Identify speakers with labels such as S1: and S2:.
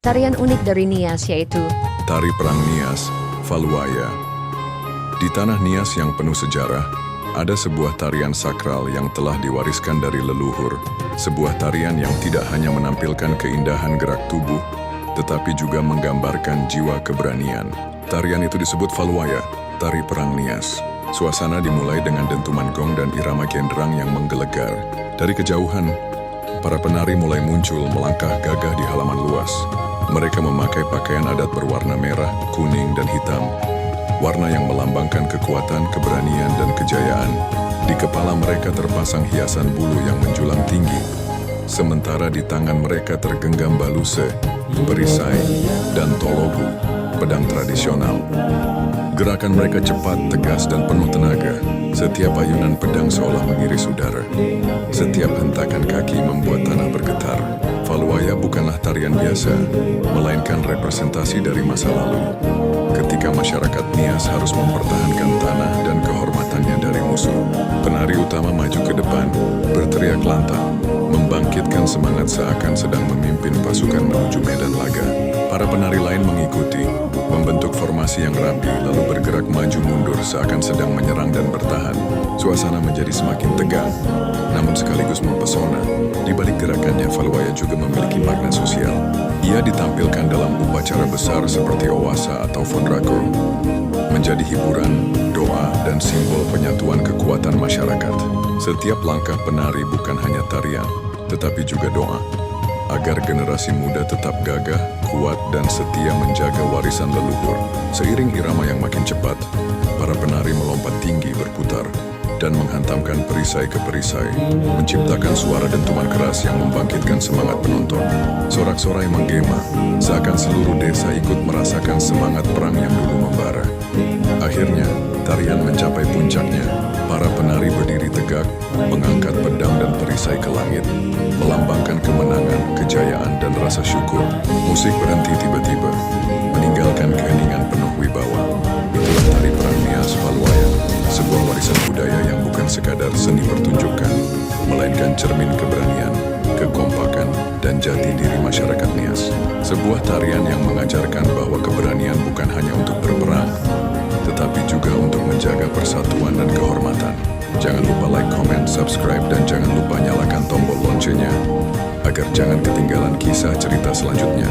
S1: Tarian unik dari Nias yaitu
S2: Tari Perang Nias, Valuaya. Di tanah Nias yang penuh sejarah, ada sebuah tarian sakral yang telah diwariskan dari leluhur. Sebuah tarian yang tidak hanya menampilkan keindahan gerak tubuh, tetapi juga menggambarkan jiwa keberanian. Tarian itu disebut Valuaya, Tari Perang Nias. Suasana dimulai dengan dentuman gong dan irama genderang yang menggelegar. Dari kejauhan, para penari mulai muncul melangkah gagah di halaman luas. Mereka memakai pakaian adat berwarna merah, kuning, dan hitam. Warna yang melambangkan kekuatan, keberanian, dan kejayaan. Di kepala mereka terpasang hiasan bulu yang menjulang tinggi. Sementara di tangan mereka tergenggam baluse, perisai, dan tologu, pedang tradisional. Gerakan mereka cepat, tegas, dan penuh tenaga. Setiap ayunan pedang seolah mengiris udara. Setiap hentakan kaki membuat tanah bergetar. Valuaya bukanlah tarian biasa, melainkan representasi dari masa lalu. Ketika masyarakat Nias harus mempertahankan tanah dan kehormatannya dari musuh, penari utama maju ke depan, berteriak lantang, membangkitkan semangat seakan sedang memimpin pasukan menuju medan laga. Para penari lain mengikuti, membentuk formasi yang rapi, lalu bergerak maju mundur seakan sedang menyerang dan bertahan. Suasana menjadi semakin tegang, namun sekaligus mempesona. Di balik gerakannya, Valuaya juga memiliki makna sosial. Ia ditampilkan dalam upacara besar seperti Owasa atau Fondraku, menjadi hiburan, doa, dan simbol penyatuan kekuatan masyarakat. Setiap langkah penari bukan hanya tarian, tetapi juga doa, agar generasi muda tetap gagah, kuat, dan setia menjaga warisan leluhur. Seiring irama yang makin cepat, para penari melompat tinggi berputar dan menghantamkan perisai ke perisai, menciptakan suara dentuman keras yang membangkitkan semangat penonton. Sorak-sorai menggema, seakan seluruh desa ikut merasakan semangat perang yang dulu membara. Akhirnya, tarian mencapai puncaknya. Para penari berdiri tegak, mengangkat pedang dan perisai ke langit, melambangkan kemenangan, kejayaan, dan rasa syukur. Musik berhenti tiba-tiba, meninggalkan keheningan penuh wibawa. Itulah Tari Perang Nias Valuaya, sebuah warisan budaya yang bukan sekadar seni pertunjukan, melainkan cermin keberanian, kekompakan, dan jati diri masyarakat Nias. Sebuah tarian yang mengajarkan bahwa keberanian bukan hanya untuk berperang, tetapi juga untuk menjaga persatuan dan kehormatan. Jangan lupa like, comment, subscribe, dan jangan lupa nyalakan tombol loncengnya, agar jangan ketinggalan kisah cerita selanjutnya.